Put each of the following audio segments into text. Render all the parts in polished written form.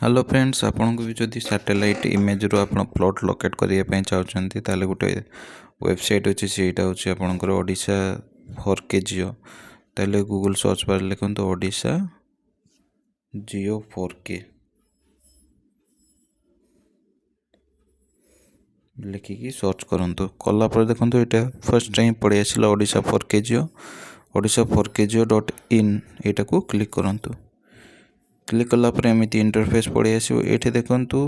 Hello friends, आपन को भी जदि सैटेलाइट इमेज रो आपन प्लॉट लोकेट करिया पई चाहउछंती ताले गुटे वेबसाइट अछि सेटा होछि आपनकर ओडिशा 4K जियो। ताले गूगल सर्च बार लिखंतो ओडिशा जियो 4K लिखिकी सर्च करंतो। कला पर देखंतो एटा फर्स्ट टाइम पड़े आसिला ओडिशा 4K जियो। ओडिशा 4K जियो.in एटा को क्लिक करंतो। क्लिक कला पर एमती इंटरफेस पड़े आसो। ये देखंतु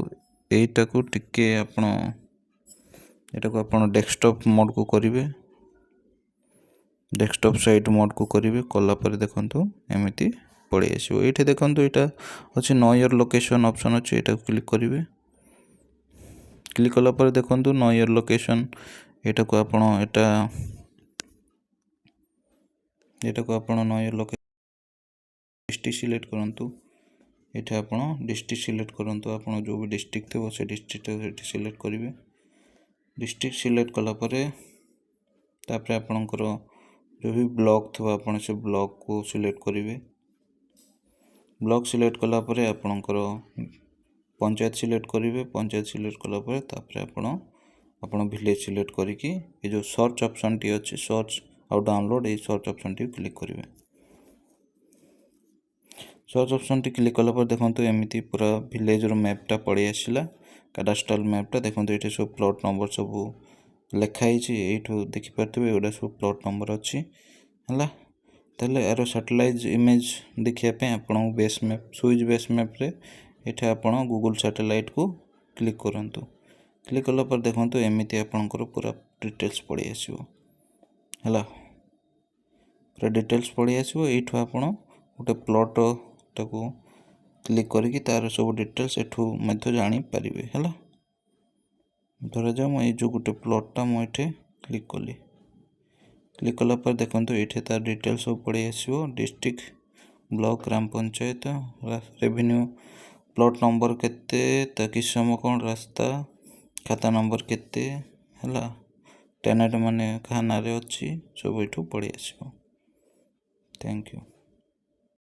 एटा को टिके आपण डेस्कटॉप मोड को करिवे, डेस्कटॉप साइट मोड को करिवे। कला पर देखंतु एमती पड़े आसो। ये देखंतु एटा अछि नो योर लोकेशन ऑप्शन अछि, एटा को क्लिक करिवे। क्लिक कला पर देखंतु नो योर लोकेशन एटा को आपण know your location district select करंतु। एठे आपण डिस्ट्रिक्ट सिलेक्ट करंतु। आपण जो भी डिस्ट्रिक्ट थे से डिस्ट्रिक्ट सिलेक्ट करिवे। डिस्ट्रिक्ट सिलेक्ट कला परे तापर आपणकर जो भी ब्लॉक थवा आपण से ब्लॉक को सिलेक्ट करिवे। ब्लॉक सिलेक्ट कला परे आपणकर पंचायत सिलेक्ट करिवे। पंचायत सिलेक्ट कला परे तापर आपण विलेज सिलेक्ट करिकी ए जो सर्च ऑप्शन टी अछि सर्च और डाउनलोड ए सर्च ऑप्शन टी क्लिक करिवे। सर्च ऑप्शन टी क्लिक कला पर देखंतु एमिति पूरा विलेज रो मैपटा पड़ी आसिला। कैडास्ट्रल मैपटा देखंतु एठी सब प्लॉट नंबर सब लिखा हिची। एठो देखि परथिबे एडा सब प्लॉट नंबर अछि हला। तले एरो सैटेलाइट इमेज देखिया पे आपण base map switch base map रे एठे आपण गूगल सैटेलाइट को क्लिक करंतु। क्लिक कला पर देखंतु एमिति आपणकर पूरा डिटेल्स पड़ी आसीबो हला। पूरा डिटेल्स पड़ी आसीबो। एठो आपण गोटे प्लॉट ताको क्लिक करिकी तार सब डिटेल्स एठू मध्य जानी पारिबे हला। धरा जा मैं जो गोटे प्लॉटटा मैं एठे क्लिक कली। क्लिक कला पर देखंतु एठे तार डिटेल्स सब पड़ी आसीबो। डिस्ट्रिक्ट, ब्लॉक, ग्राम पंचायत, रेवेन्यू, प्लॉट नंबर केते, किसम कोन रास्ता, खाता नंबर केते हला। टेनेंट माने कहा नारे अछि सब एठू पड़ी आसीबो। Thank you.